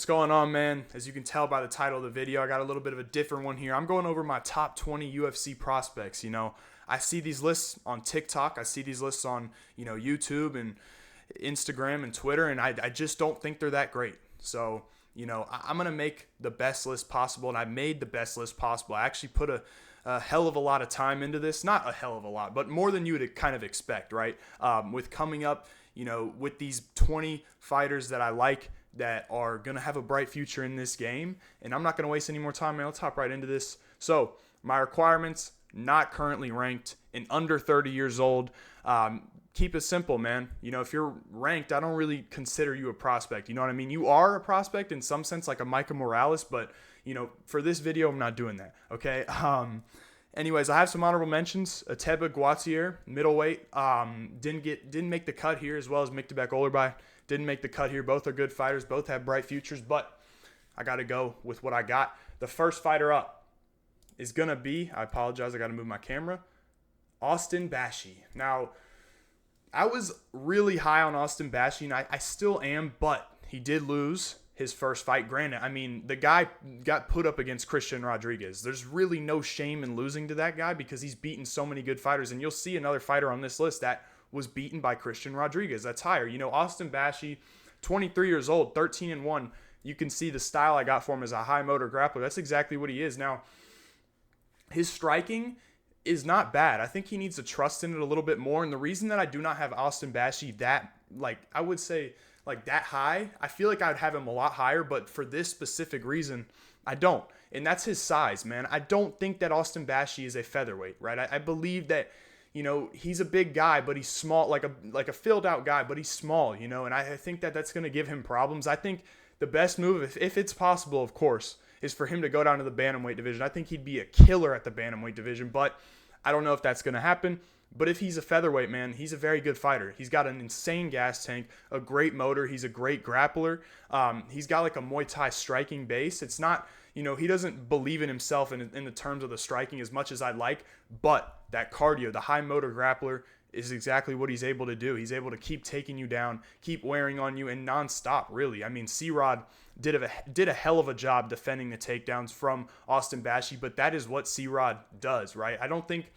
going on, man? As you can tell by the title of the video, I got a little bit of a different one here. I'm going over my top 20 UFC prospects. I see these lists on TikTok. I see these lists on, YouTube and Instagram and Twitter, and I just don't think they're that great. So, I'm going to make the best list possible, and I made the best list possible. I actually put a hell of a lot of time into this. Not a hell of a lot, but more than you would kind of expect, right? With coming up, with these 20 fighters that I like, that are going to have a bright future in this game. And I'm not going to waste any more time, man. Let's hop right into this. So, my requirements, not currently ranked and under 30 years old. Keep it simple, man. If you're ranked, I don't really consider you a prospect. You know what I mean? You are a prospect in some sense, like a Micah Morales, but, for this video, I'm not doing that, okay? Anyways, I have some honorable mentions. Ateba Guatier, middleweight, didn't make the cut here, as well as Miktabek Olerbay. Didn't make the cut here. Both are good fighters. Both have bright futures, but I got to go with what I got. The first fighter up is going to be, I apologize, I got to move my camera, Austin Bashi. Now, I was really high on Austin Bashi, and I still am, but he did lose his first fight. Granted, the guy got put up against Christian Rodriguez. There's really no shame in losing to that guy because he's beaten so many good fighters, and you'll see another fighter on this list that was beaten by Christian Rodriguez. That's higher. Austin Bashi, 23 years old, 13-1. You can see the style I got for him as a high motor grappler. That's exactly what he is. Now, his striking is not bad. I think he needs to trust in it a little bit more. And the reason that I do not have Austin Bashi that high, I feel like I would have him a lot higher, but for this specific reason, I don't. And that's his size, man. I don't think that Austin Bashi is a featherweight, right? I believe that he's a big guy, but he's small, like a filled out guy, but he's small, and I think that that's going to give him problems. I think the best move, if it's possible, of course, is for him to go down to the bantamweight division. I think he'd be a killer at the bantamweight division, but I don't know if that's going to happen. But if he's a featherweight, man, he's a very good fighter. He's got an insane gas tank, a great motor. He's a great grappler. He's got like a Muay Thai striking base. It's not, he doesn't believe in himself in the terms of the striking as much as I'd like, but that cardio, the high motor grappler, is exactly what he's able to do. He's able to keep taking you down, keep wearing on you, and nonstop, really. C-Rod did a hell of a job defending the takedowns from Austin Bashi, but that is what C-Rod does, right? I don't think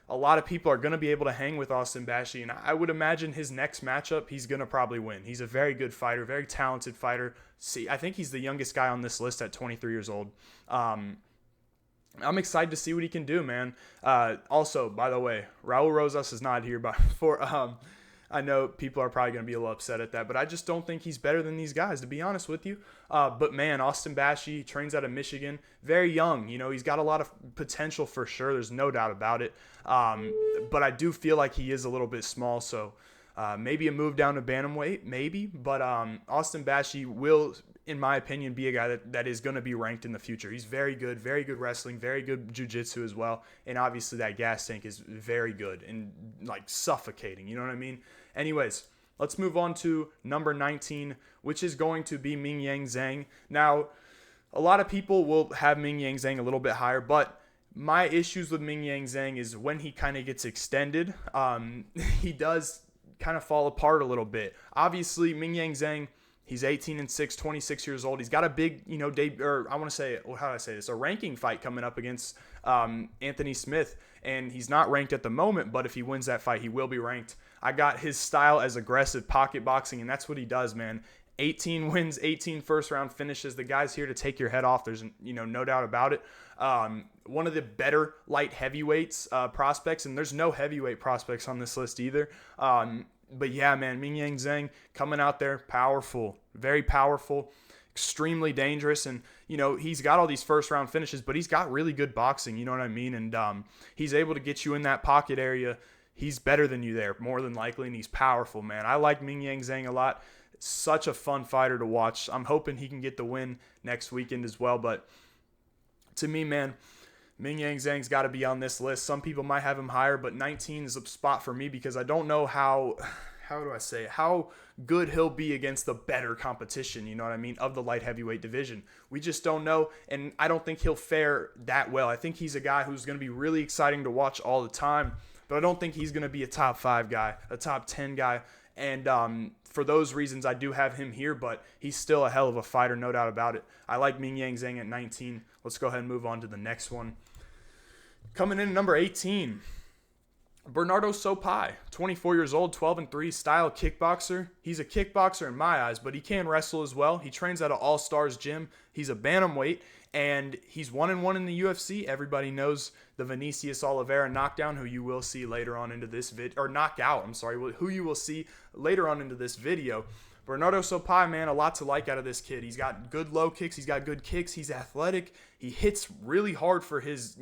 a lot of people are going to be able to hang with Austin Bashi, and I would imagine his next matchup, he's going to probably win. He's a very good fighter, very talented fighter. I think he's the youngest guy on this list at 23 years old. I'm excited to see what he can do, man. Also, by the way, Raul Rosas is not here, but I know people are probably going to be a little upset at that, but I just don't think he's better than these guys, to be honest with you. But man, Austin Bashi trains out of Michigan, very young. He's got a lot of potential for sure. There's no doubt about it. But I do feel like he is a little bit small, so maybe a move down to bantamweight, maybe. But Austin Bashi will, in my opinion, be a guy that is going to be ranked in the future. He's very good wrestling, very good jiu-jitsu as well. And obviously that gas tank is very good and like suffocating. You know what I mean? Anyways, let's move on to number 19, which is going to be Ming Yang Zhang. Now, a lot of people will have Ming Yang Zhang a little bit higher, but my issues with Ming Yang Zhang is when he kind of gets extended, he does kind of fall apart a little bit. Obviously, Ming Yang Zhang, he's 18-6, 26 years old. He's got a big, a ranking fight coming up against Anthony Smith, and he's not ranked at the moment, but if he wins that fight, he will be ranked. I got his style as aggressive pocket boxing, and that's what he does, man. 18 wins, 18 first-round finishes. The guy's here to take your head off. There's, no doubt about it. One of the better light heavyweights prospects, and there's no heavyweight prospects on this list either. But yeah, man, Ming Yang Zhang coming out there, powerful, very powerful, extremely dangerous. And, he's got all these first-round finishes, but he's got really good boxing, you know what I mean? And he's able to get you in that pocket area. He's better than you there, more than likely, and he's powerful, man. I like Ming Yang Zhang a lot. Such a fun fighter to watch. I'm hoping he can get the win next weekend as well. But to me, man, Ming Yang Zhang's got to be on this list. Some people might have him higher, but 19 is a spot for me because I don't know how good he'll be against the better competition, you know what I mean, of the light heavyweight division. We just don't know, and I don't think he'll fare that well. I think he's a guy who's going to be really exciting to watch all the time, but I don't think he's going to be a top 5 guy, a top 10 guy. And for those reasons, I do have him here, but he's still a hell of a fighter, no doubt about it. I like Ming Yang Zhang at 19. Let's go ahead and move on to the next one. Coming in at number 18, Bernardo Sopai, 24 years old, 12-3, style kickboxer. He's a kickboxer in my eyes, but he can wrestle as well. He trains at an All-Stars gym. He's a bantamweight, and he's 1-1 in the UFC. Everybody knows the Vinicius Oliveira knockdown, who you will see later on into this video, or knockout, I'm sorry, who you will see later on into this video. Bernardo Sopai, man, a lot to like out of this kid. He's got good low kicks. He's got good kicks. He's athletic. He hits really hard for his,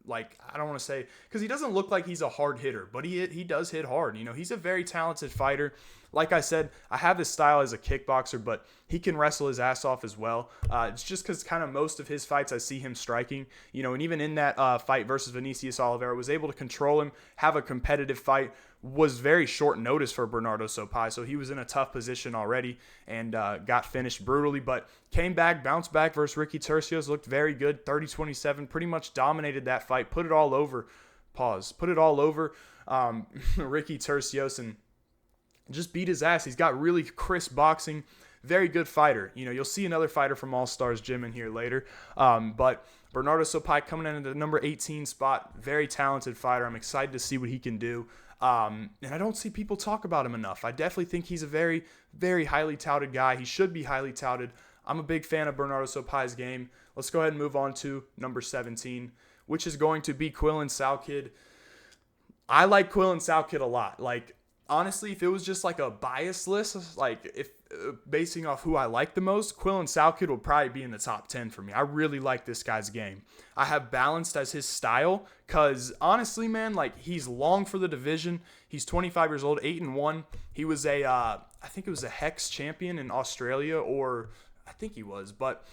like, I don't want to say, because he doesn't look like he's a hard hitter, but he does hit hard. He's a very talented fighter. Like I said, I have his style as a kickboxer, but he can wrestle his ass off as well. It's just because kind of most of his fights I see him striking, and even in that fight versus Vinicius Oliveira, was able to control him, have a competitive fight. Was very short notice for Bernardo Sopai, so he was in a tough position already and got finished brutally, but came back, bounced back versus Ricky Turcios, looked very good, 30-27, pretty much dominated that fight, put it all over, Ricky Turcios, and just beat his ass. He's got really crisp boxing, very good fighter. You'll see another fighter from All Stars Gym in here later, but Bernardo Sopai coming in at the number 18 spot, very talented fighter. I'm excited to see what he can do. And I don't see people talk about him enough. I definitely think he's a very, very highly touted guy. He should be highly touted. I'm a big fan of Bernardo Sopai's game. Let's go ahead and move on to number 17, which is going to be Quillen Salkid. I like Quillen Salkid a lot. Like, honestly, if it was just like a bias list, like if basing off who I like the most, Quillen Salkid would probably be in the top 10 for me. I really like this guy's game. I have Balanced as his style because honestly, man, like he's long for the division. He's 25 years old, 8-1. He was I think it was a Hex champion in Australia, or I think he was, but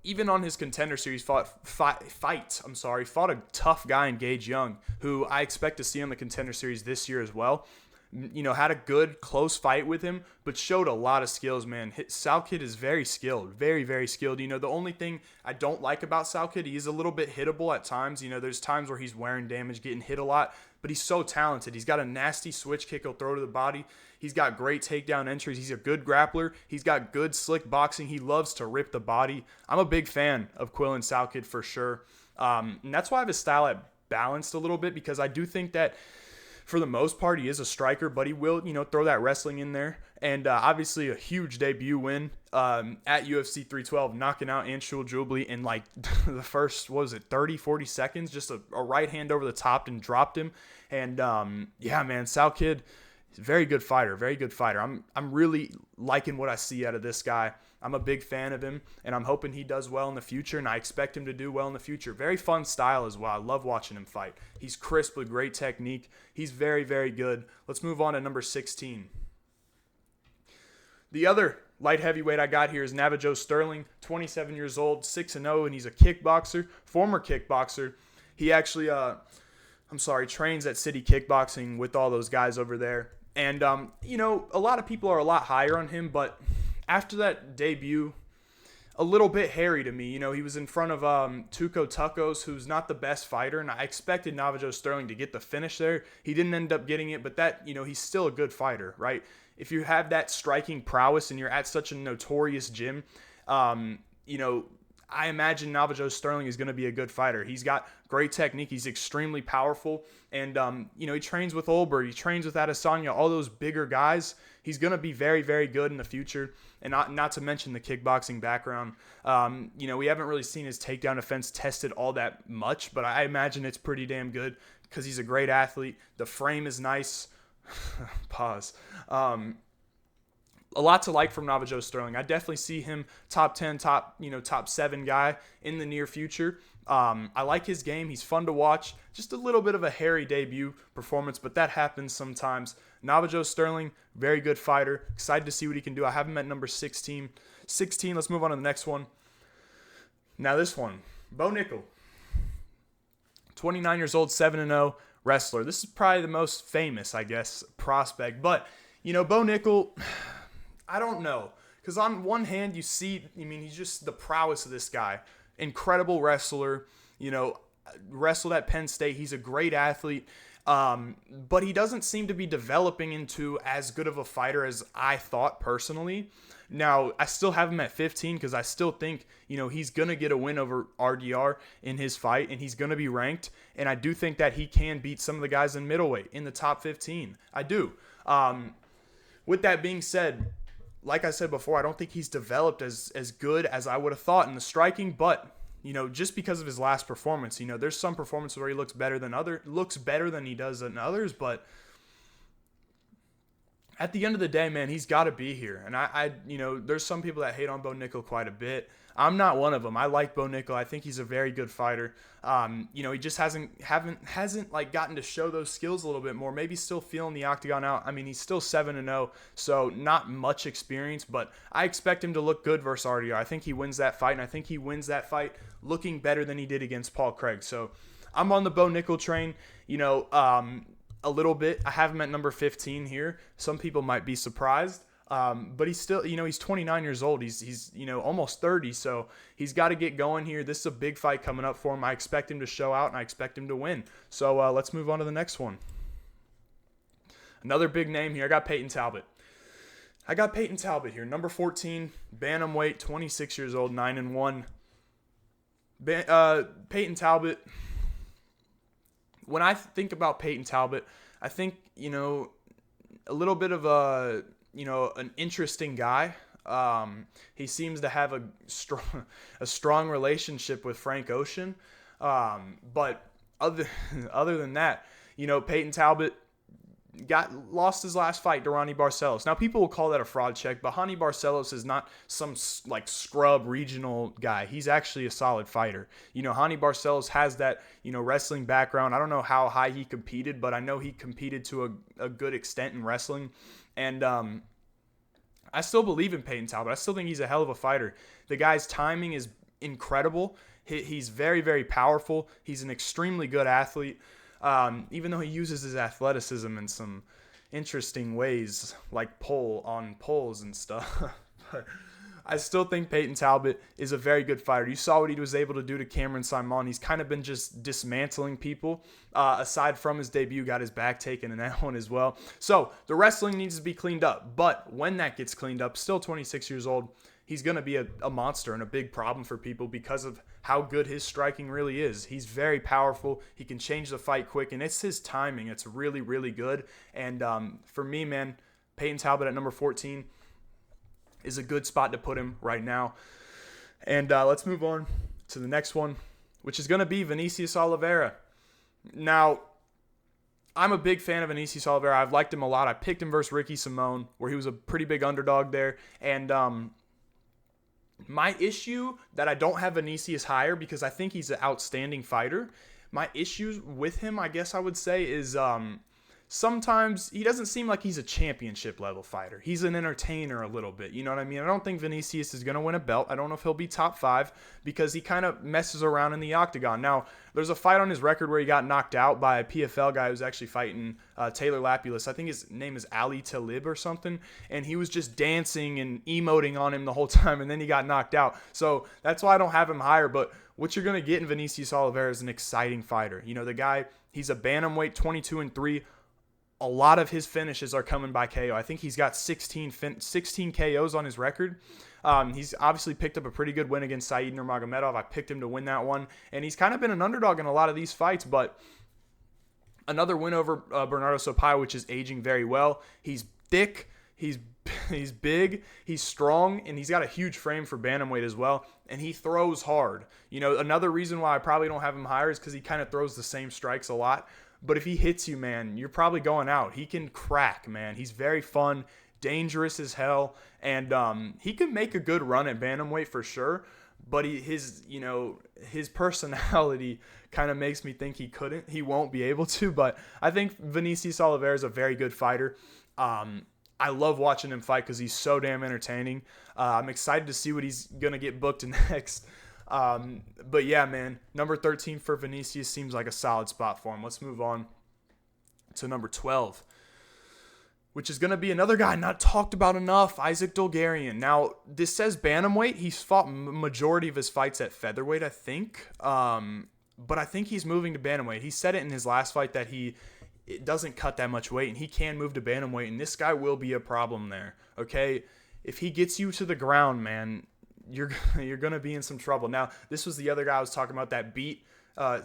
even on his Contender Series fought a tough guy in Gage Young, who I expect to see on the Contender Series this year as well. Had a good close fight with him, but showed a lot of skills, man. Salkid is very skilled, very, very skilled. The only thing I don't like about Salkid, he is a little bit hittable at times. There's times where he's wearing damage, getting hit a lot, but he's so talented. He's got a nasty switch kick he'll throw to the body. He's got great takedown entries. He's a good grappler. He's got good slick boxing. He loves to rip the body. I'm a big fan of Quillen Salkid for sure. And that's why I have his style at Balanced a little bit, because I do think that for the most part, he is a striker, but he will, throw that wrestling in there. And obviously a huge debut win at UFC 312, knocking out Anshul Jubli in like the first, 30, 40 seconds? Just a right hand over the top and dropped him. And yeah, man, Salkid, very good fighter, very good fighter. I'm really liking what I see out of this guy. I'm a big fan of him, and I'm hoping he does well in the future, and I expect him to do well in the future. Very fun style as well. I love watching him fight. He's crisp with great technique. He's very, very good. Let's move on to number 16. The other light heavyweight I got here is Navajo Sterling, 27 years old, 6-0, and he's a kickboxer, former kickboxer. He actually, trains at City Kickboxing with all those guys over there. And, a lot of people are a lot higher on him, but after that debut, a little bit hairy to me. He was in front of Tuco Tucos, who's not the best fighter, and I expected Navajo Sterling to get the finish there. He didn't end up getting it, but that, he's still a good fighter, right? If you have that striking prowess and you're at such a notorious gym, I imagine Navajo Sterling is going to be a good fighter. He's got great technique. He's extremely powerful. And, he trains with Olber. He trains with Adesanya, all those bigger guys. He's going to be very, very good in the future. And not to mention the kickboxing background. We haven't really seen his takedown defense tested all that much, but I imagine it's pretty damn good because he's a great athlete. The frame is nice. Pause. A lot to like from Navajo Sterling. I definitely see him top 10, top 7 guy in the near future. I like his game. He's fun to watch. Just a little bit of a hairy debut performance, but that happens sometimes. Navajo Sterling, very good fighter. Excited to see what he can do. I have him at number 16. Let's move on to the next one. Now this one, Bo Nickel. 29 years old, 7-0, wrestler. This is probably the most famous, I guess, prospect. But, Bo Nickel, I don't know. Because on one hand, you see, he's just the prowess of this guy. Incredible wrestler, wrestled at Penn State. He's a great athlete. But he doesn't seem to be developing into as good of a fighter as I thought personally. Now, I still have him at 15 because I still think, he's going to get a win over RDR in his fight, and he's going to be ranked. And I do think that he can beat some of the guys in middleweight in the top 15. I do. With that being said, like I said before, I don't think he's developed as good as I would have thought in the striking, but just because of his last performance, there's some performances where he looks better than he does in others, but at the end of the day, man, he's got to be here. And I there's some people that hate on Bo Nickel quite a bit. I'm not one of them. I like Bo Nickel. I think he's a very good fighter. He just hasn't like gotten to show those skills a little bit more. Maybe still feeling the octagon out. I mean, he's still 7-0, so not much experience, but I expect him to look good versus RDR. I think he wins that fight, and I think he wins that fight looking better than he did against Paul Craig. So I'm on the Bo Nickel train. A little bit. I have him at number 15 here. Some people might be surprised. But he's still, he's 29 years old. He's almost 30. So he's got to get going here. This is a big fight coming up for him. I expect him to show out, and I expect him to win. So let's move on to the next one. Another big name here. I got Peyton Talbot. Here. Number 14, bantamweight, 26 years old, 9-1. Peyton Talbot. When I think about Peyton Talbot, I think, a little bit of an interesting guy. He seems to have a strong relationship with Frank Ocean. But other than that, Peyton Talbot lost his last fight to Ronnie Barcelos. Now, people will call that a fraud check, but Ronnie Barcelos is not some scrub regional guy. He's actually a solid fighter. Ronnie Barcelos has that, wrestling background. I don't know how high he competed, but I know he competed to a good extent in wrestling. And I still believe in Peyton Talbot. I still think he's a hell of a fighter. The guy's timing is incredible. He's very, very powerful. He's an extremely good athlete. Even though he uses his athleticism in some interesting ways, like poles and stuff. But I still think Peyton Talbot is a very good fighter. You saw what he was able to do to Cameron Simon. He's kind of been just dismantling people. Aside from his debut, got his back taken in that one as well. So the wrestling needs to be cleaned up. But when that gets cleaned up, still 26 years old, he's going to be a monster and a big problem for people because of how good his striking really is. He's very powerful. He can change the fight quick, and it's his timing. It's really, really good. And for me, man, Peyton Talbot at number 14 is a good spot to put him right now. And let's move on to the next one, which is going to be Vinicius Oliveira. Now, I'm a big fan of Vinicius Oliveira. I've liked him a lot. I picked him versus Ricky Simone, where he was a pretty big underdog there. And my issue that I don't have Vinicius higher, because I think he's an outstanding fighter. My issues with him, I guess I would say, is sometimes he doesn't seem like he's a championship level fighter. He's an entertainer a little bit. You know what I mean? I don't think Vinicius is going to win a belt. I don't know if he'll be top 5 because he kind of messes around in the octagon. Now, there's a fight on his record where he got knocked out by a PFL guy who's actually fighting Taylor Lapulus. I think his name is Ali Talib or something. And he was just dancing and emoting on him the whole time, and then he got knocked out. So that's why I don't have him higher. But what you're going to get in Vinicius Oliveira is an exciting fighter. The guy, he's a bantamweight, 22-3. A lot of his finishes are coming by KO. I think he's got 16 KOs on his record. He's obviously picked up a pretty good win against Said Nurmagomedov. I picked him to win that one. And he's kind of been an underdog in a lot of these fights, but another win over Bernardo Sopaio, which is aging very well. He's thick. He's big. He's strong. And he's got a huge frame for bantamweight as well. And he throws hard. Another reason why I probably don't have him higher is because he kind of throws the same strikes a lot. But if he hits you, man, you're probably going out. He can crack, man. He's very fun, dangerous as hell, and he could make a good run at bantamweight for sure. But his personality kind of makes me think he won't be able to. But I think Vinicius Oliveira is a very good fighter. I love watching him fight because he's so damn entertaining. I'm excited to see what he's gonna get booked next. But yeah, man, number 13 for Vinicius seems like a solid spot for him. Let's move on to number 12, which is going to be another guy not talked about enough, Isaac Dolgarian. Now, this says bantamweight. He's fought majority of his fights at featherweight, I think. But I think he's moving to bantamweight. He said it in his last fight that he it doesn't cut that much weight, and he can move to bantamweight, and this guy will be a problem there, okay? If he gets you to the ground, man, you're going to be in some trouble. Now, this was the other guy I was talking about that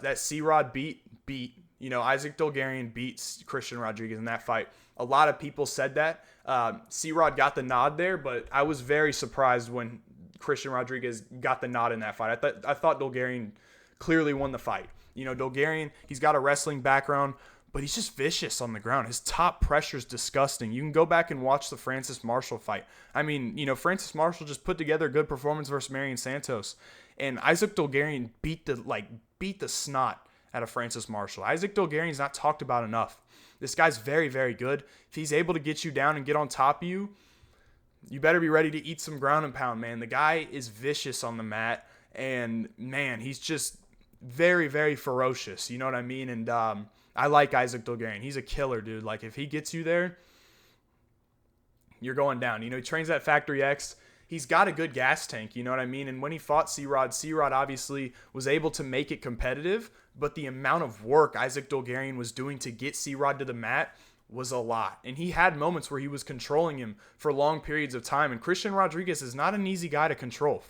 that C-Rod beat. Isaac Dulgarian beats Christian Rodriguez in that fight. A lot of people said that. C-Rod got the nod there, but I was very surprised when Christian Rodriguez got the nod in that fight. I thought Dulgarian clearly won the fight. Dulgarian, he's got a wrestling background, but he's just vicious on the ground. His top pressure is disgusting. You can go back and watch the Francis Marshall fight. I mean, Francis Marshall just put together a good performance versus Marion Santos, and Isaac Dulgarian beat the snot out of Francis Marshall. Isaac Dulgarian's not talked about enough. This guy's very, very good. If he's able to get you down and get on top of you, you better be ready to eat some ground and pound, man. The guy is vicious on the mat, and, man, he's just very, very ferocious. You know what I mean? And I like Isaac Dulgarian. He's a killer, dude. Like, if he gets you there, you're going down. He trains at Factory X. He's got a good gas tank, you know what I mean? And when he fought C-Rod obviously was able to make it competitive, but the amount of work Isaac Dulgarian was doing to get C-Rod to the mat was a lot. And he had moments where he was controlling him for long periods of time. And Christian Rodriguez is not an easy guy to control,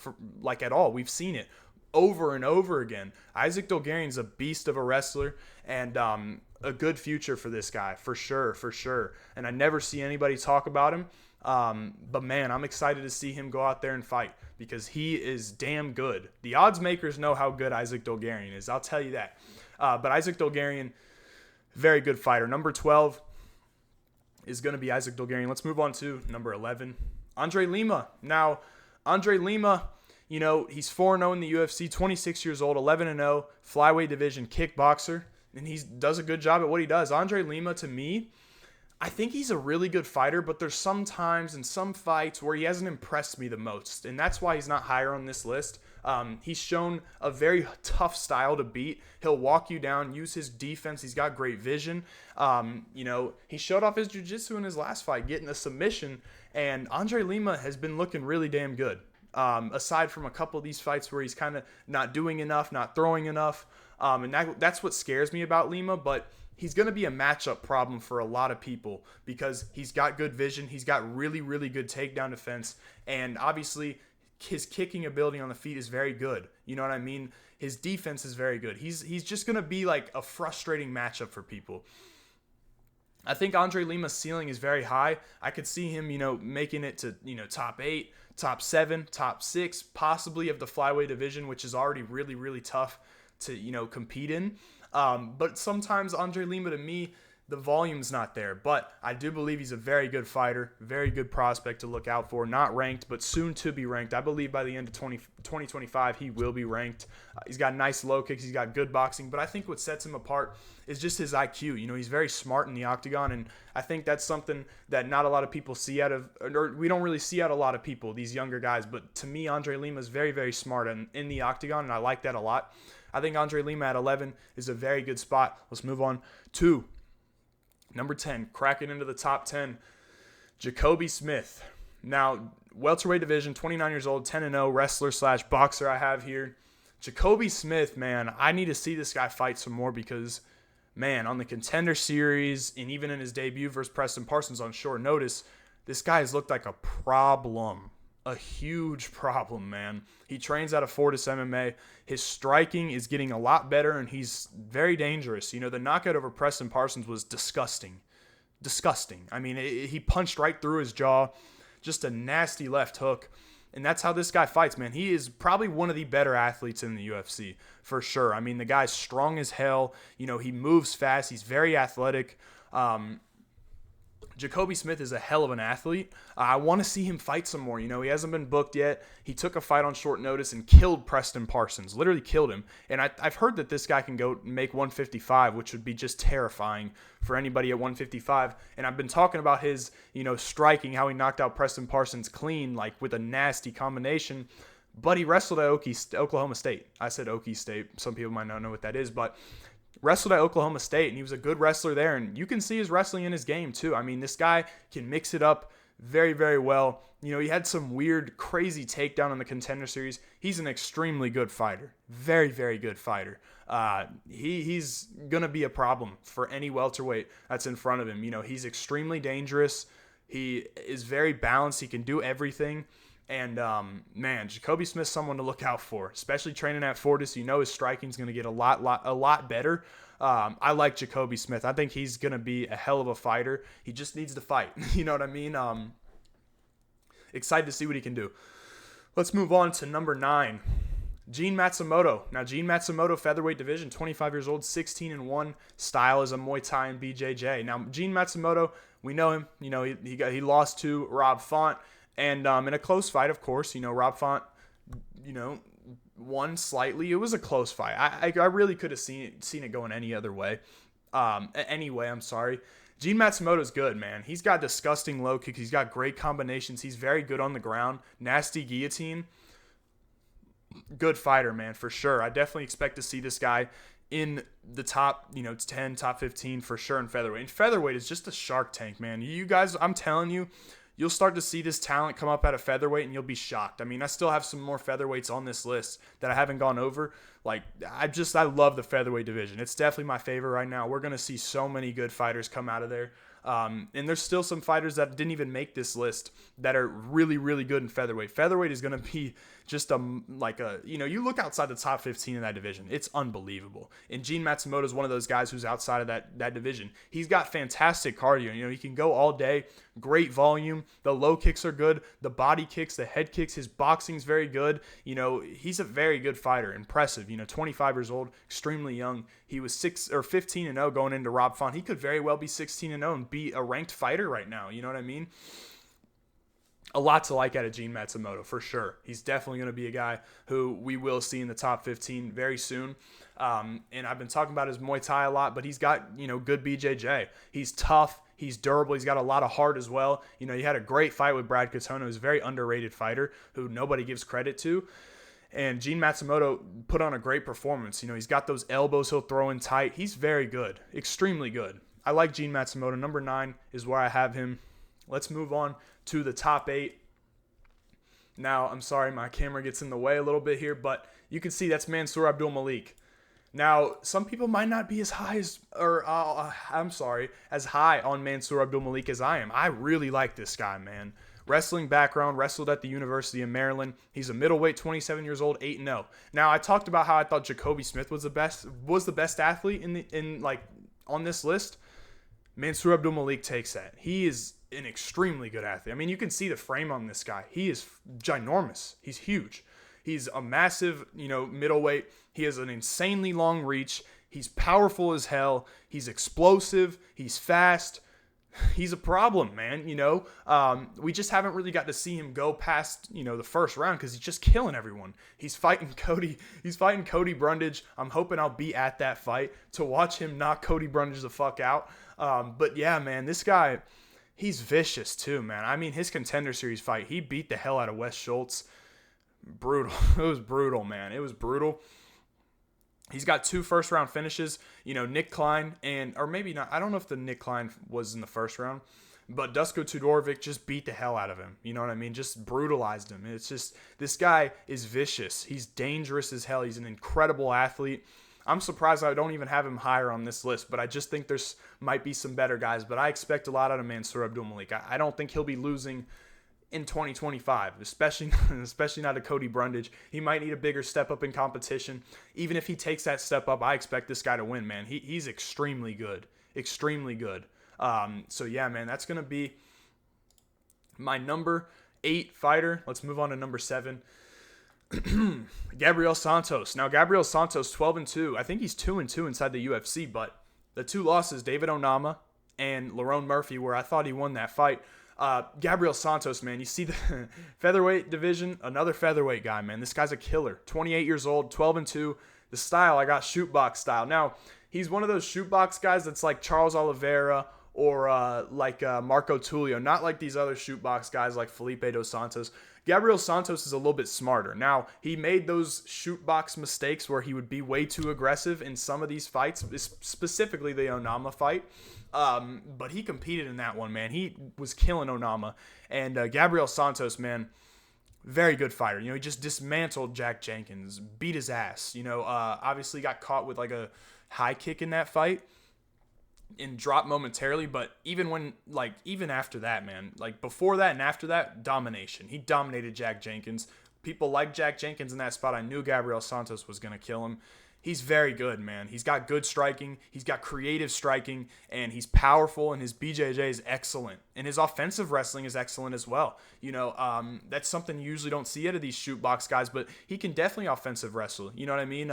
at all. We've seen it over and over again. Isaac Dulgarian's a beast of a wrestler, and a good future for this guy, for sure. And I never see anybody talk about him. But man, I'm excited to see him go out there and fight because he is damn good. The odds makers know how good Isaac Dulgarian is. I'll tell you that. But Isaac Dulgarian, very good fighter. Number 12 is going to be Isaac Dulgarian. Let's move on to number 11, Andre Lima. Now, Andre Lima, he's 4-0 in the UFC, 26 years old, 11-0, flyweight division kickboxer, and he does a good job at what he does. Andre Lima, to me, I think he's a really good fighter, but there's some times in some fights where he hasn't impressed me the most, and that's why he's not higher on this list. He's shown a very tough style to beat. He'll walk you down, use his defense. He's got great vision. He showed off his jiu-jitsu in his last fight, getting a submission, and Andre Lima has been looking really damn good. Aside from a couple of these fights where he's kind of not doing enough, not throwing enough, and that's what scares me about Lima, but he's going to be a matchup problem for a lot of people because he's got good vision. He's got really, really good takedown defense. And obviously, his kicking ability on the feet is very good. You know what I mean? His defense is very good. He's just going to be like a frustrating matchup for people. I think Andre Lima's ceiling is very high. I could see him, making it to, top 8, top 7, top 6, possibly of the flyweight division, which is already really, really tough to, compete in. But sometimes Andre Lima, to me, the volume's not there. But I do believe he's a very good fighter, very good prospect to look out for. Not ranked, but soon to be ranked. I believe by the end of 2025, he will be ranked. He's got nice low kicks. He's got good boxing. But I think what sets him apart is just his IQ. He's very smart in the octagon. And I think that's something that not a lot of people see out of, or we don't really see out of a lot of people, these younger guys. But to me, Andre Lima is very, very smart in the octagon. And I like that a lot. I think Andre Lima at 11 is a very good spot. Let's move on to number 10, cracking into the top 10, Jacoby Smith. Now, welterweight division, 29 years old, 10-0, wrestler/boxer I have here. Jacoby Smith, man, I need to see this guy fight some more because, man, on the Contender Series and even in his debut versus Preston Parsons on short notice, this guy has looked like a problem. A huge problem, man. He trains out of Fortis MMA. His striking is getting a lot better, and he's very dangerous. The knockout over Preston Parsons was disgusting. Disgusting. I mean, he punched right through his jaw. Just a nasty left hook. And that's how this guy fights, man. He is probably one of the better athletes in the UFC, for sure. I mean, the guy's strong as hell. He moves fast. He's very athletic. Jacoby Smith is a hell of an athlete. I want to see him fight some more. He hasn't been booked yet. He took a fight on short notice and killed Preston Parsons, literally killed him. And I've heard that this guy can go make 155, which would be just terrifying for anybody at 155. And I've been talking about his, striking, how he knocked out Preston Parsons clean, like with a nasty combination. But he wrestled at Oklahoma State. I said Okie State. Some people might not know what that is, but wrestled at Oklahoma State, and he was a good wrestler there, and you can see his wrestling in his game too. I mean, this guy can mix it up very, very well. He had some weird, crazy takedown in the Contender Series. He's an extremely good fighter. Very, very good fighter. He's going to be a problem for any welterweight that's in front of him. He's extremely dangerous. He is very balanced. He can do everything. And, man, Jacoby Smith's someone to look out for, especially training at Fortis. His striking is going to get a lot better. I like Jacoby Smith. I think he's going to be a hell of a fighter. He just needs to fight. You know what I mean? Excited to see what he can do. Let's move on to number 9, Gene Matsumoto. Now, Gene Matsumoto, featherweight division, 25 years old, 16-1. Style is a Muay Thai and BJJ. Now, Gene Matsumoto, we know him. He lost to Rob Font, and in a close fight, of course. Rob Font, won slightly. It was a close fight. I really could have seen it going any other way. Anyway, I'm sorry. Gene Matsumoto's good, man. He's got disgusting low kicks. He's got great combinations. He's very good on the ground. Nasty guillotine. Good fighter, man, for sure. I definitely expect to see this guy in the top, 10, top 15 for sure in featherweight. And featherweight is just a shark tank, man. You guys, I'm telling you, you'll start to see this talent come up at a featherweight and you'll be shocked. I mean, I still have some more featherweights on this list that I haven't gone over. I love the featherweight division. It's definitely my favorite right now. We're going to see so many good fighters come out of there. And there's still some fighters that didn't even make this list that are really, really good in featherweight. Featherweight is going to be just you look outside the top 15 in that division. It's unbelievable. And Gene Matsumoto is one of those guys who's outside of that division. He's got fantastic cardio. He can go all day, great volume. The low kicks are good. The body kicks, the head kicks, his boxing's very good. He's a very good fighter. Impressive. 25 years old, extremely young. He was 15-0 going into Rob Font. He could very well be 16-0 and be a ranked fighter right now. You know what I mean? A lot to like out of Gene Matsumoto, for sure. He's definitely going to be a guy who we will see in the top 15 very soon. And I've been talking about his Muay Thai a lot, but he's got, good BJJ. He's tough. He's durable. He's got a lot of heart as well. He had a great fight with Brad Katona, who's a very underrated fighter who nobody gives credit to. And Gene Matsumoto put on a great performance. He's got those elbows he'll throw in tight. He's very good, extremely good. I like Gene Matsumoto. Number 9 is where I have him. Let's move on to the top 8. Now, I'm sorry, my camera gets in the way a little bit here, but you can see that's Mansour Abdul Malik. Now, some people might not be as high as high on Mansour Abdul Malik as I am. I really like this guy, man. Wrestling background, wrestled at the University of Maryland. He's a middleweight, 27 years old, 8-0. Now, I talked about how I thought Jacoby Smith was the best athlete on this list. Mansour Abdul Malik takes that. He is an extremely good athlete. I mean, you can see the frame on this guy. He is ginormous. He's huge. He's a massive, middleweight. He has an insanely long reach. He's powerful as hell. He's explosive. He's fast. He's a problem, man. We just haven't really got to see him go past, the first round because he's just killing everyone. He's fighting Cody Brundage. I'm hoping I'll be at that fight to watch him knock Cody Brundage the fuck out. But yeah, man, this guy, he's vicious too, man. I mean, his Contender Series fight, he beat the hell out of Wes Schultz. Brutal. It was brutal, man. It was brutal. He's got 2 first-round finishes. Nick Klein or maybe not. I don't know if the Nick Klein was in the first round, but Dusko Tudorovic just beat the hell out of him. You know what I mean? Just brutalized him. It's just, this guy is vicious. He's dangerous as hell. He's an incredible athlete. I'm surprised I don't even have him higher on this list, but I just think there's might be some better guys. But I expect a lot out of Mansour Abdul Malik. I don't think he'll be losing in 2025, especially not to Cody Brundage. He might need a bigger step up in competition. Even if he takes that step up, I expect this guy to win, man. He's extremely good. Extremely good. So yeah, man, that's going to be my number 8 fighter. Let's move on to number 7. Gabriel Santos. Now, Gabriel Santos, 12-2. I think he's 2-2 inside the UFC, but the 2 losses, David Onama and Lerone Murphy, where I thought he won that fight. Gabriel Santos, man, you see the featherweight division, another featherweight guy, man. This guy's a killer. 28 years old, 12-2. The style, I got shootbox style. Now, he's one of those shootbox guys that's like Charles Oliveira or Marco Tulio, not like these other shootbox guys like Felipe Dos Santos. Gabriel Santos is a little bit smarter. Now, he made those shoot box mistakes where he would be way too aggressive in some of these fights, specifically the Onama fight. But he competed in that one, man. He was killing Onama. And Gabriel Santos, man, very good fighter. He just dismantled Jack Jenkins, beat his ass. Obviously got caught with like a high kick in that fight and dropped momentarily. But even after that, man, like before that and after that, domination. He dominated Jack Jenkins. People like Jack Jenkins in that spot. I knew Gabriel Santos was going to kill him. He's very good, man. He's got good striking. He's got creative striking, and he's powerful, and his BJJ is excellent. And his offensive wrestling is excellent as well. That's something you usually don't see out of these shoot box guys, but he can definitely offensive wrestle. You know what I mean?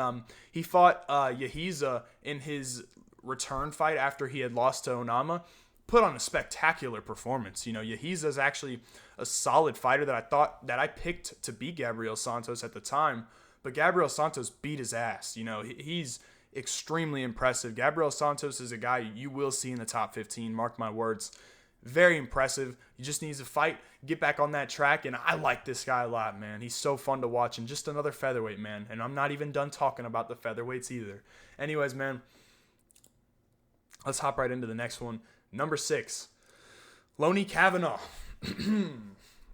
He fought Yahiza in his return fight after he had lost to Onama. Put on a spectacular performance. Yahiza is actually a solid fighter that I picked to beat Gabriel Santos at the time. But Gabriel Santos beat his ass. He's extremely impressive. Gabriel Santos is a guy you will see in the top 15, mark my words. Very impressive. He just needs to fight, get back on that track, and I like this guy a lot, man. He's so fun to watch, and just another featherweight, man. And I'm not even done talking about the featherweights either. Anyways, man, let's hop right into the next one. Number 6, Lonnie Kavanaugh.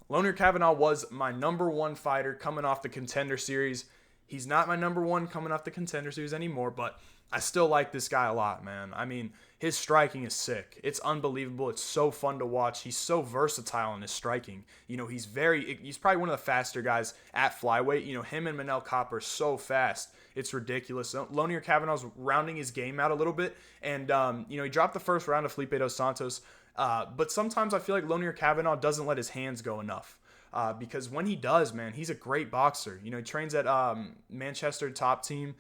Lonnie Kavanaugh was my number 1 fighter coming off the Contender Series. He's not my number 1 coming off the Contender Series anymore, but I still like this guy a lot, man. I mean, his striking is sick. It's unbelievable. It's so fun to watch. He's so versatile in his striking. He's probably one of the faster guys at flyweight. Him and Manel Copper are so fast. It's ridiculous. Lonnie Kavanaugh's rounding his game out a little bit, and he dropped the first round of Felipe Dos Santos. But sometimes I feel like Lonnie Kavanaugh doesn't let his hands go enough. Because when he does, man, he's a great boxer. He trains at Manchester Top Team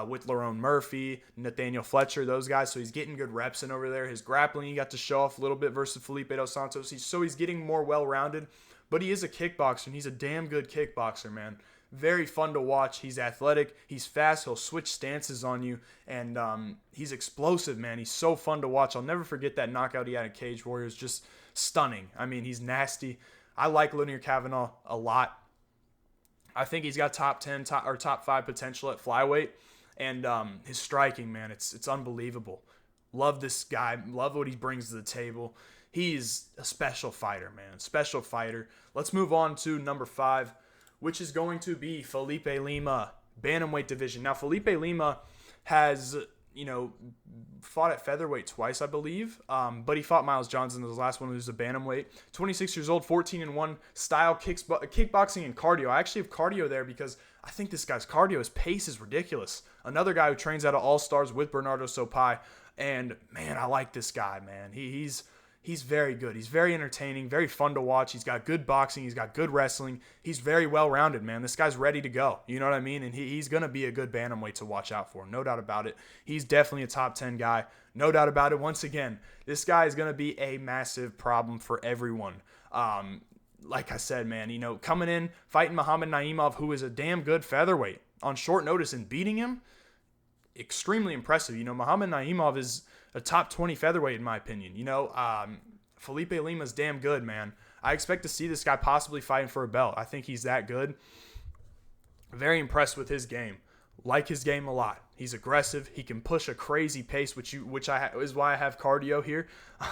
with Lerone Murphy, Nathaniel Fletcher, those guys. So he's getting good reps in over there. His grappling, he got to show off a little bit versus Felipe Dos Santos. He's getting more well-rounded. But he is a kickboxer, and he's a damn good kickboxer, man. Very fun to watch. He's athletic. He's fast. He'll switch stances on you. And he's explosive, man. He's so fun to watch. I'll never forget that knockout he had at Cage Warriors. Just stunning. I mean, he's nasty. I like Lonnie Kavanaugh a lot. I think he's got top 10 or top 5 potential at flyweight. And his striking, man, it's unbelievable. Love this guy. Love what he brings to the table. He's a special fighter, man. Special fighter. Let's move on to number 5, which is going to be Felipe Lima, bantamweight division. Now, Felipe Lima has, fought at featherweight twice, I believe. But he fought Miles Johnson in his last one, who's a bantamweight. 26 years old, 14-1 style, kickboxing and cardio. I actually have cardio there because I think this guy's cardio, his pace is ridiculous. Another guy who trains out of All Stars with Bernardo Sopai. And, man, I like this guy, man. He's very good. He's very entertaining, very fun to watch. He's got good boxing. He's got good wrestling. He's very well-rounded, man. This guy's ready to go. You know what I mean? And he's going to be a good bantamweight to watch out for. No doubt about it. He's definitely a top 10 guy. No doubt about it. Once again, this guy is going to be a massive problem for everyone. Like I said, man, coming in, fighting Muhammad Naimov, who is a damn good featherweight on short notice, and beating him, extremely impressive. Muhammad Naimov is a top 20 featherweight in my opinion. Felipe Lima's damn good, man. I expect to see this guy possibly fighting for a belt. I think he's that good. Very impressed with his game. Like his game a lot. He's aggressive. He can push a crazy pace, which is why I have cardio here.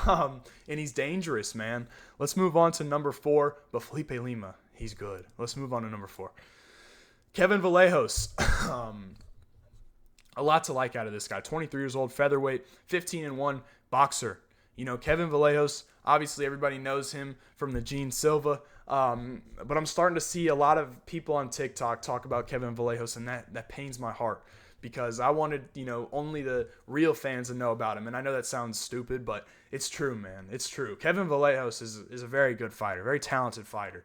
And he's dangerous, man. Let's move on to number 4. But Felipe Lima, he's good. Let's move on to number 4. Kevin Vallejos. A lot to like out of this guy. 23 years old, featherweight, 15-1 boxer. Kevin Vallejos, obviously everybody knows him from the Gene Silva. But I'm starting to see a lot of people on TikTok talk about Kevin Vallejos, and that pains my heart because I wanted, only the real fans to know about him. And I know that sounds stupid, but it's true, man. It's true. Kevin Vallejos is a very good fighter, very talented fighter.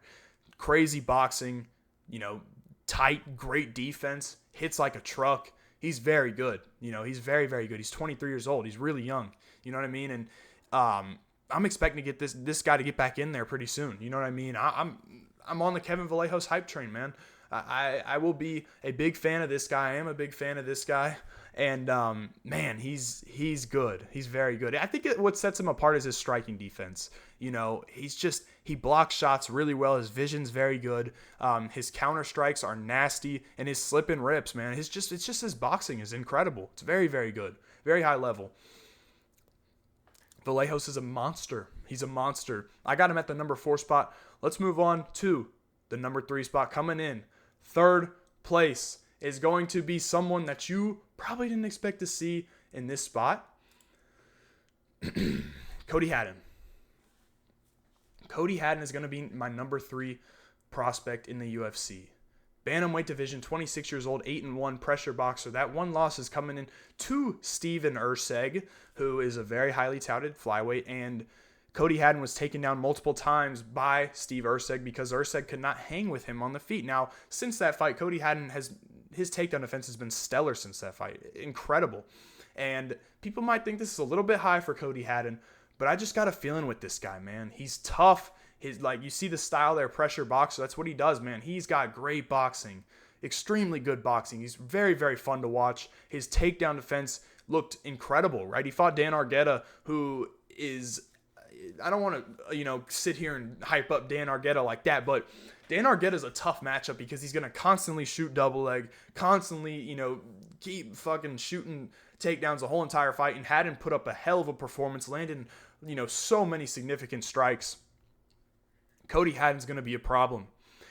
Crazy boxing, tight, great defense, hits like a truck. He's very good. He's very, very good. He's 23 years old. He's really young. You know what I mean? And I'm expecting to get this guy to get back in there pretty soon. You know what I mean? I'm on the Kevin Vallejos hype train, man. I will be a big fan of this guy. I am a big fan of this guy. And, man, he's good. He's very good. I think what sets him apart is his striking defense. You know, he blocks shots really well. His vision's very good. His counter strikes are nasty, and his slip and rips, man. It's just his boxing is incredible. It's very, very good. Very high level. Vallejos is a monster. He's a monster. I got him at the number 4 spot. Let's move on to the number 3 spot. Coming in third place is going to be someone that you probably didn't expect to see in this spot. Cody Haddon. Cody Haddon is going to be my number 3 prospect in the UFC. Bantamweight division, 26 years old, 8-1 pressure boxer. That one loss is coming in to Steven Erceg, who is a very highly touted flyweight, and Cody Haddon was taken down multiple times by Steve Erceg because Erceg could not hang with him on the feet. Now, since that fight, Cody Haddon his takedown defense has been stellar since that fight. Incredible. And people might think this is a little bit high for Cody Haddon, but I just got a feeling with this guy, man. He's tough. You see the style there, pressure boxer. That's what he does, man. He's got great boxing, extremely good boxing. He's very, very fun to watch. His takedown defense looked incredible, right? He fought Dan Argueta, who is, I don't want to, sit here and hype up Dan Argueta like that, but Dan Argueta is a tough matchup because he's going to constantly shoot double leg, constantly, keep fucking shooting takedowns the whole entire fight, and Haddon put up a hell of a performance, landing, so many significant strikes. Cody Haddon's going to be a problem.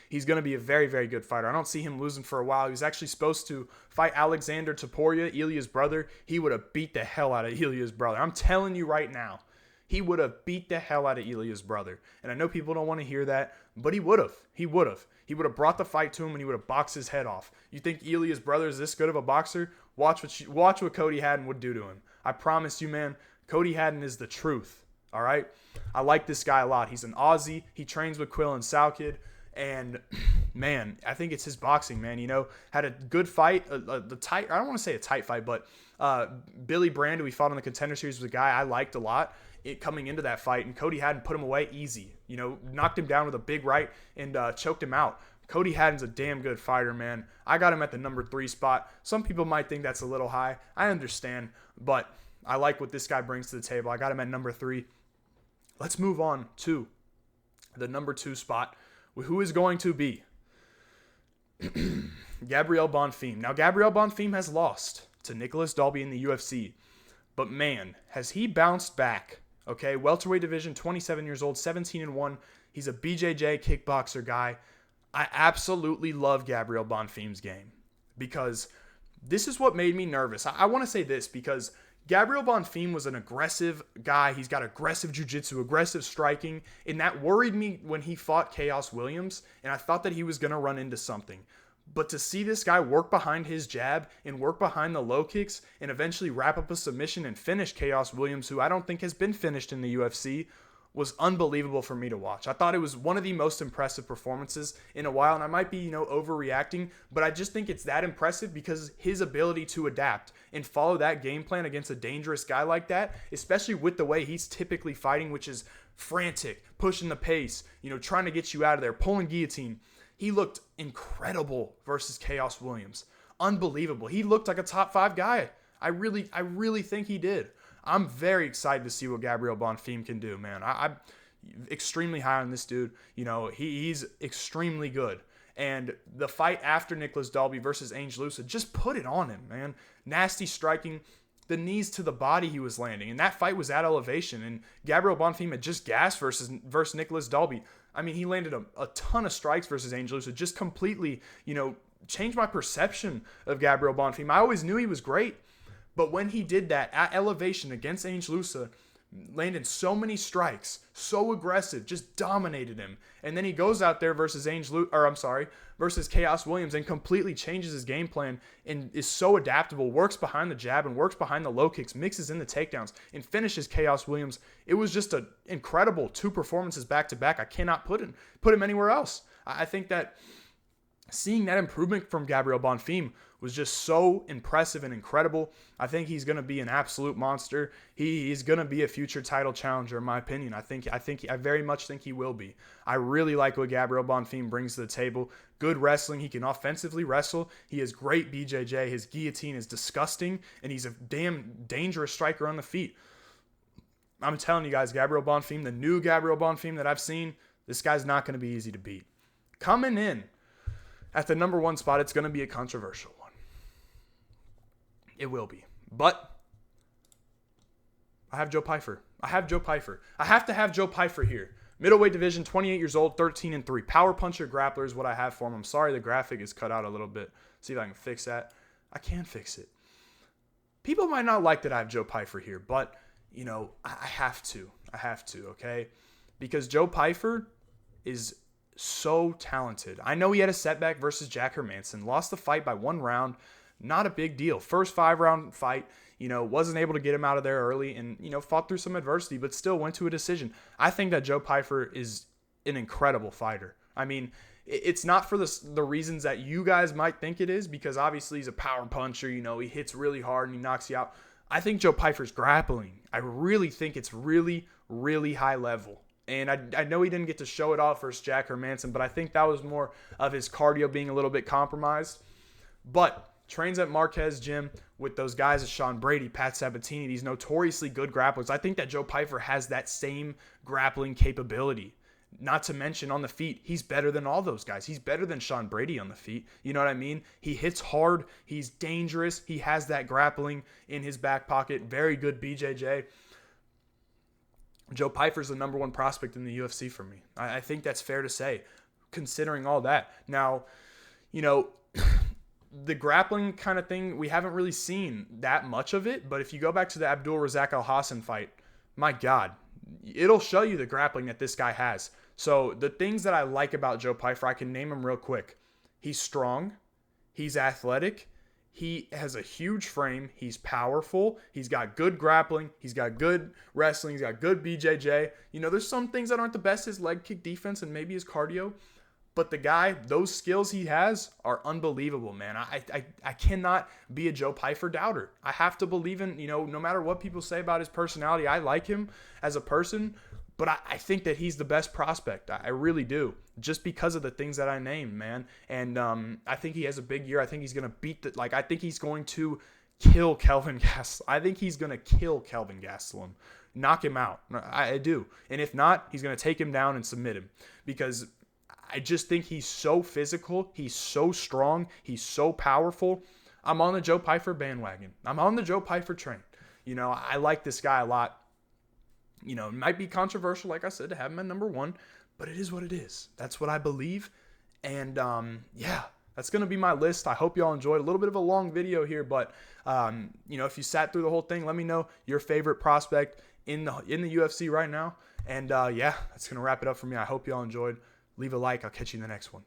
He's going to be a very, very good fighter. I don't see him losing for a while. He was actually supposed to fight Alexander Topuria, Ilya's brother. He would have beat the hell out of Ilya's brother. I'm telling you right now, he would have beat the hell out of Ilya's brother. And I know people don't want to hear that, but he would have. He would have. He would have brought the fight to him, and he would have boxed his head off. You think Ilya's brother is this good of a boxer? Watch what Cody Haddon would do to him. I promise you, man, Cody Haddon is the truth. All right? I like this guy a lot. He's an Aussie. He trains with Quill and Salkid. And, man, I think it's his boxing, man. Had a good fight. I don't want to say a tight fight, but Billy Brand, who he fought on the Contender Series, was a guy I liked a lot coming into that fight. And Cody Haddon put him away easy. Knocked him down with a big right and choked him out. Cody Haddon's a damn good fighter, man. I got him at the number 3 spot. Some people might think that's a little high. I understand, but I like what this guy brings to the table. I got him at number 3. Let's move on to the number 2 spot, who is going to be Gabriel Bonfim. Now, Gabriel Bonfim has lost to Nicholas Dalby in the UFC, but man, has he bounced back. Okay, welterweight division, 27 years old, 17-1. He's a BJJ kickboxer guy. I absolutely love Gabriel Bonfim's game because this is what made me nervous. I want to say this because Gabriel Bonfim was an aggressive guy. He's got aggressive jiu-jitsu, aggressive striking, and that worried me when he fought Chaos Williams, and I thought that he was going to run into something. But to see this guy work behind his jab and work behind the low kicks and eventually wrap up a submission and finish Chaos Williams, who I don't think has been finished in the UFC, was unbelievable for me to watch. I thought it was one of the most impressive performances in a while, and I might be, overreacting, but I just think it's that impressive because his ability to adapt and follow that game plan against a dangerous guy like that, especially with the way he's typically fighting, which is frantic, pushing the pace, trying to get you out of there, pulling guillotine. He looked incredible versus Chaos Williams. Unbelievable. He looked like a top 5 guy. I really think he did. I'm very excited to see what Gabriel Bonfim can do, man. I'm extremely high on this dude. He's extremely good. And the fight after Nicholas Dalby versus Angel Lusa just put it on him, man. Nasty striking, the knees to the body he was landing. And that fight was at elevation. And Gabriel Bonfim had just gassed versus Nicholas Dalby. I mean, he landed a ton of strikes versus Angel Lusa. Just completely, changed my perception of Gabriel Bonfim. I always knew he was great. But when he did that at elevation against Angel Lusa, landed so many strikes, so aggressive, just dominated him. And then he goes out there versus versus Chaos Williams and completely changes his game plan and is so adaptable, works behind the jab and works behind the low kicks, mixes in the takedowns, and finishes Chaos Williams. It was just an incredible 2 performances back to back. I cannot put him anywhere else. I think that seeing that improvement from Gabriel Bonfim was just so impressive and incredible. I think he's going to be an absolute monster. He's going to be a future title challenger, in my opinion. I very much think he will be. I really like what Gabriel Bonfim brings to the table. Good wrestling. He can offensively wrestle. He has great BJJ. His guillotine is disgusting, and he's a damn dangerous striker on the feet. I'm telling you guys, Gabriel Bonfim, the new Gabriel Bonfim that I've seen, this guy's not going to be easy to beat. Coming in at the number 1 spot, it's going to be a controversial one. It will be. But I have Joe Pyfer. I have to have Joe Pyfer here. Middleweight division, 28 years old, 13-3. Power puncher grappler is what I have for him. I'm sorry the graphic is cut out a little bit. See if I can fix that. I can fix it. People might not like that I have Joe Pyfer here, but, you know, I have to. Okay? Because Joe Pyfer is so talented. I know he had a setback versus Jack Hermanson. Lost the fight by 1 round. Not a big deal. First 5-round fight, you know, wasn't able to get him out of there early and, you know, fought through some adversity, but still went to a decision. I think that Joe Pyfer is an incredible fighter. I mean, it's not for the reasons that you guys might think it is, because obviously he's a power puncher. You know, he hits really hard and he knocks you out. I think Joe Pyfer's grappling, I really think it's really, really high level. And I know he didn't get to show it off versus Jack Hermanson, but I think that was more of his cardio being a little bit compromised. But trains at Marquez Gym with those guys, Sean Brady, Pat Sabatini, these notoriously good grapplers. I think that Joe Pyfer has that same grappling capability. Not to mention on the feet, he's better than all those guys. He's better than Sean Brady on the feet. You know what I mean? He hits hard. He's dangerous. He has that grappling in his back pocket. Very good BJJ. Joe Pyfer's the number 1 prospect in the UFC for me. I think that's fair to say, considering all that. Now, you know, the grappling kind of thing, we haven't really seen that much of it. But if you go back to the Abdul Razak Al Hassan fight, my God, it'll show you the grappling that this guy has. So the things that I like about Joe Pyfer, I can name them real quick. He's strong. He's athletic. He has a huge frame. He's powerful. He's got good grappling. He's got good wrestling. He's got good BJJ. You know, there's some things that aren't the best, his leg kick defense and maybe his cardio. But the guy, those skills he has are unbelievable, man. I cannot be a Joe Pyfer doubter. I have to believe in, you know, no matter what people say about his personality, I like him as a person. But I think that he's the best prospect. I really do. Just because of the things that I named, man. And I think he has a big year. I think he's going to beat I think he's going to kill Kelvin Gastelum. I think he's going to kill Kelvin Gastelum. Knock him out. I do. And if not, he's going to take him down and submit him. Because I just think he's so physical. He's so strong. He's so powerful. I'm on the Joe Pyfer bandwagon. I'm on the Joe Pyfer train. You know, I like this guy a lot. You know, it might be controversial, like I said, to have him at number 1, but it is what it is. That's what I believe. And, yeah, that's going to be my list. I hope y'all enjoyed. A little bit of a long video here, but, you know, if you sat through the whole thing, let me know your favorite prospect in the UFC right now. And, yeah, that's going to wrap it up for me. I hope y'all enjoyed. Leave a like. I'll catch you in the next one.